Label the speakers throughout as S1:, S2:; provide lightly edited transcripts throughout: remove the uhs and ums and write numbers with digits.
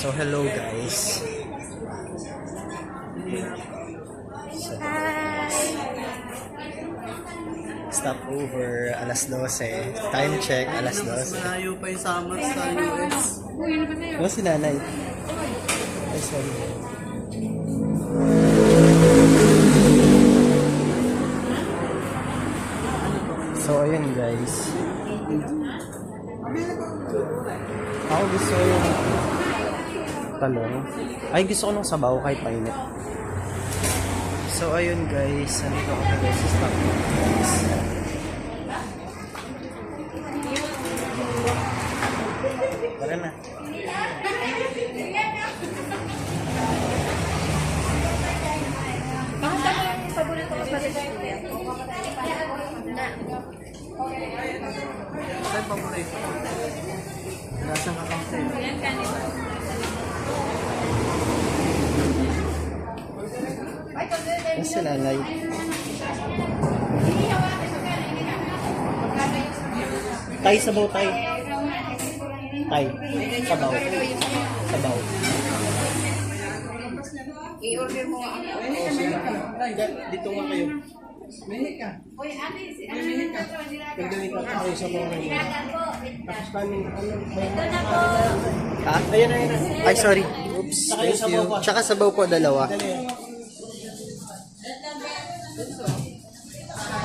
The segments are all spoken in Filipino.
S1: So, hello guys. So, stop over, alas 12. Time check, alas 12.
S2: Malayo pa yung summer sa US.
S1: Ano si nanay? Ay, sorry. So, ayun guys. Ako gusto ko yung talong. Ay, gusto ko nung sabaw kahit mainit. So, ayun guys. Nandito ako guys sa Starbucks. Tara na.
S3: Bakit ako yung paborito ko sa
S2: Saan paborito? Lasang kakampi.
S3: yan kanina.
S1: Ano si nanay? Tay, sabaw, tay. Tay, sabaw. Sabaw.
S3: I-order mo ako.
S2: Dito nga kayo. Minik ka.
S3: Uy, ate, si ano
S2: Minik ka.
S3: na to?
S2: Pagdamit ka kayo sa mga ngayon. Tapos paning ano?
S3: Ito na po.
S1: Ha?
S2: Ayun na yun.
S1: Ay, sorry. Oops. Thank you. Tsaka sabaw po, dalawa.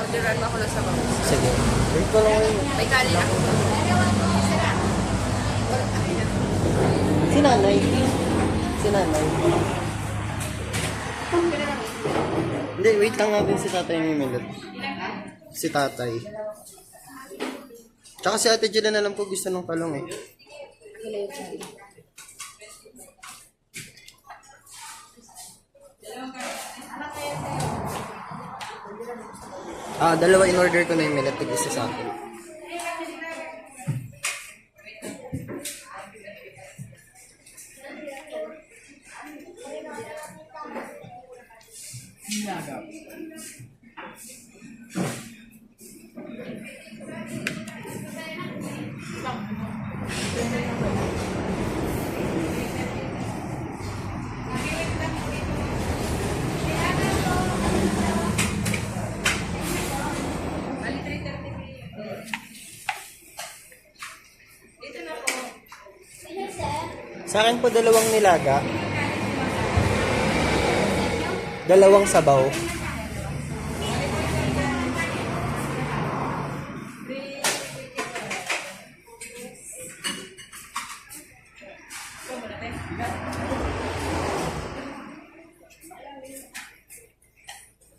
S3: Orderan mo ako ng sabaw.
S1: Sige. Wait ko lang yun.
S3: May kanin ako.
S1: Si nanay. Si nanay. Hindi, wait lang natin si tatay may minute. Si tatay. Tsaka si ate Jilla na lang po gusto ng talong eh. Dalawa in order ko na yung millet. Tig-isa sa akin. Sa akin po dalawang nilaga. Dalawang sabaw.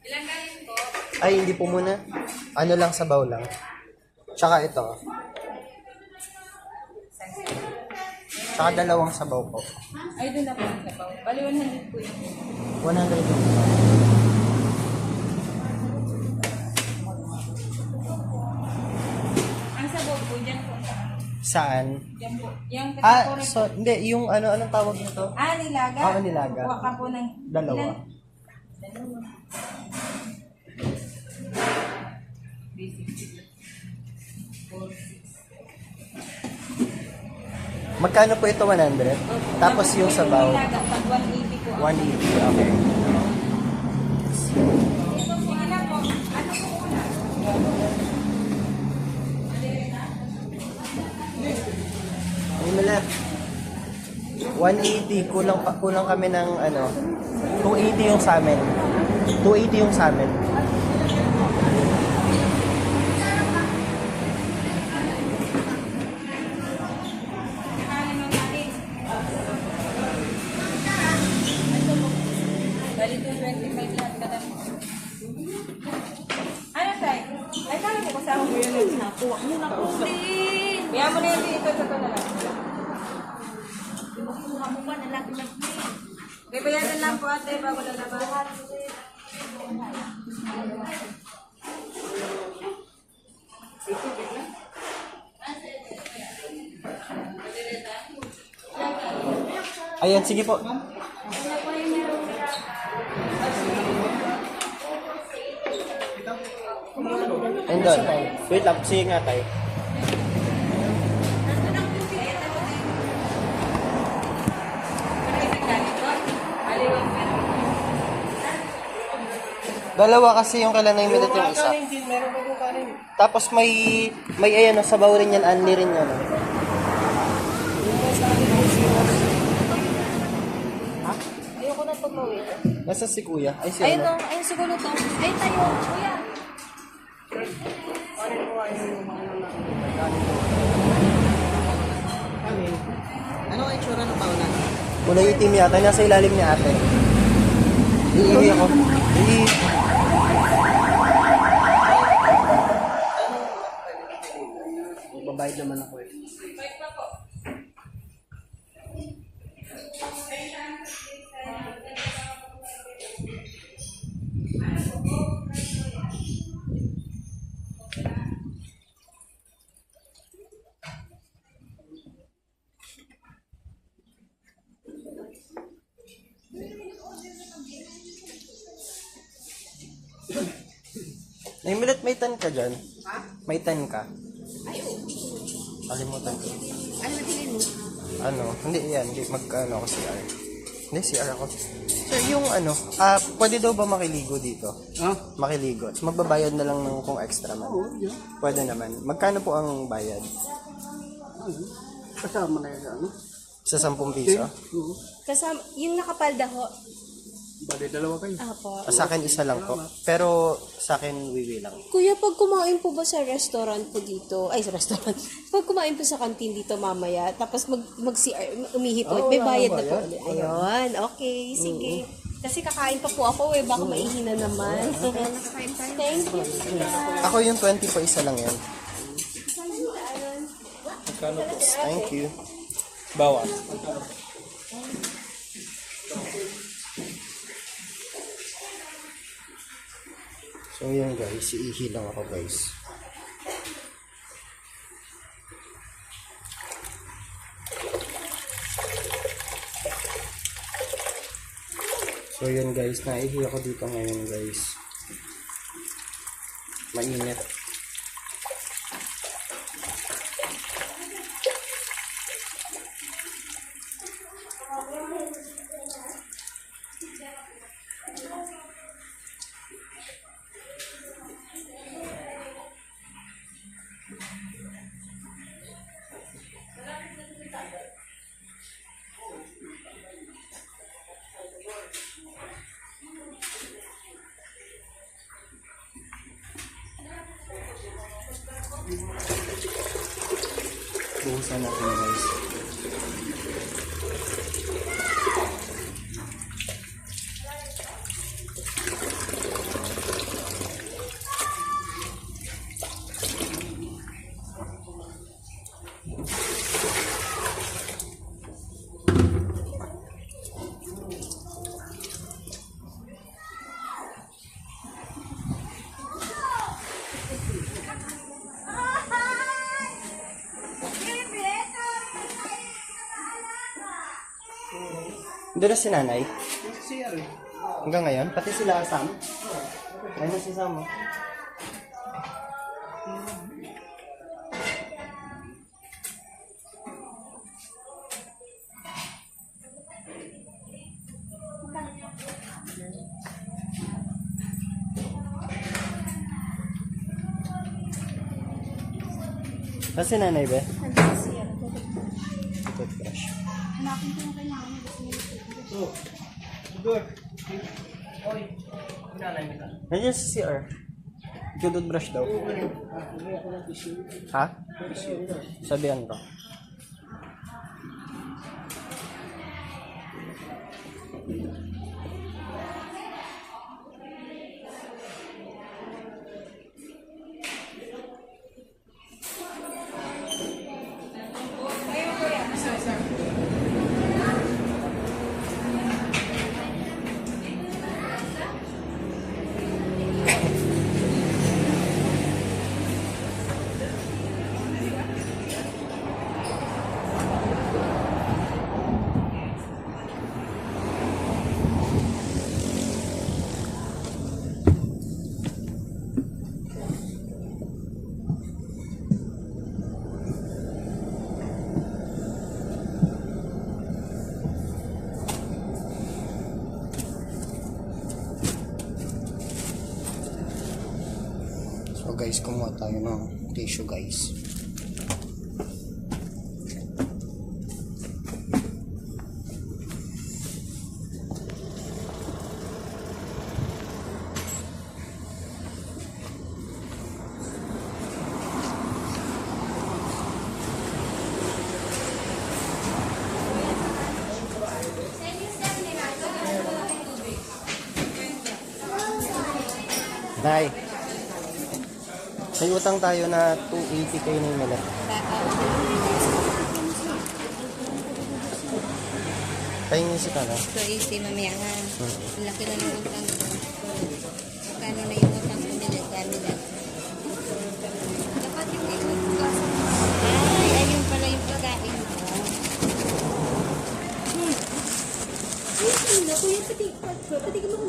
S3: Ilang kanin po?
S1: Ay, hindi po muna. Ano lang, sabaw lang. Tsaka ito. Tsaka dalawang sabaw po.
S3: Ay, doon na po ang sabaw. Bali, 100 po yun.
S1: 100 yung
S3: Ang sabaw po, dyan po.
S1: Saan?
S3: Dyan po. Yung
S1: So, hindi, yung anong tawag nito?
S3: nilaga?
S1: Oo, nilaga.
S3: Kuha ka po ng...
S1: Dalawa.
S3: Ilan?
S1: Magkano po ito? 100? Tapos yung sabaw?
S3: Nilaga, pag 180 po.
S1: 180, okay.
S3: Sige na po. Ano po una?
S1: Ano na? 180, kulang kami ng ano, 280 yung sa amin. 280 yung sa amin.
S3: Bali 225 lahat ka lang. Ano tayo? Ay, kala mo kasama mo yun. Nakuha mo na po. Kaya mo na yun dito sa ito na lang. Kuha mo pa na lang. May bayaran lang po ate bago lalabas.
S1: Ayan, sige po. And doon. Wait lang, sige nga tayo. Dalawa kasi yung kailan na yung minute yung isa.
S2: Kanin din, meron pa yung kanin.
S1: Tapos may ayan, no, sabaw rin yan, anli rin yan. No?
S3: Ayoko na tumawid.
S1: Nasa si kuya? Ay, si
S3: Ayun
S1: ano?
S3: o, ayun siguro to. Ayun tayo, kuya.
S2: Kanin ko ay yung mga kanin. Ano ang itsura ng paunan?
S1: Kulay itim yata, nasa ilalim ni ate. Iiwi ako.
S2: Babayad naman ako eh.
S1: May minute, may 10 ka dyan.
S3: Ha?
S1: May 10 ka.
S3: Ay, oo.
S1: Kalimutan ko.
S3: Ano bilhin mo?
S1: Ano, hindi yan, hindi mag-ano ako CR. Hindi, CR ako. Sir, yung ano, pwede daw ba makiligo dito?
S2: Ha?
S1: Makiligo. So, magbabayad na lang ng kung extra man.
S2: Oo, yun.
S1: Pwede naman. Magkano po ang bayad?
S2: Ano? Kasama na yun, ano?
S1: Sa 10 piso?
S2: Oo.
S3: Kasama, yung nakapalda ho.
S2: Bali, dalawa kayo.
S3: Apo.
S1: Sa akin, isa lang po. Pero sa akin, wiwi lang.
S3: Kuya, pag kumain po ba sa restaurant po dito, ay sa restaurant, pag kumain po sa kantin dito mamaya, tapos mag-CR, umihi po, may bayad na po ulit. Ayun, okay, sige. Kasi kakain pa po ako eh, baka maihi na naman. Thank you.
S1: Ako yung 20 po, isa lang yan. Thank you.
S2: Bawat.
S1: So yun guys, iihi lang ako guys. So yun guys, naihi ako dito ngayon guys. Mainit. Buhusan natin guys. Doon na si nanay?
S2: CR eh.
S1: Hanggang ngayon? Pati sila Sam? Ayun na si Sam oh. Saan si nanay ba? Toothbrush.
S2: Good. Oy. Nanay mo na.
S1: Nandiyan si CR. Toothbrush daw. Ha? Sabihan ko. guys, kumuha tayo ng tissue guys. Day, may utang tayo na 280 kayo na yung malat. Pahingisi ka na.
S2: 280 mamaya nga. Laki na ng utang ko. Kano na yung utang ko nila kami lang. Dapat yung ay, ayun pala yung pagkain mo.
S3: Ay, kuya, pati ko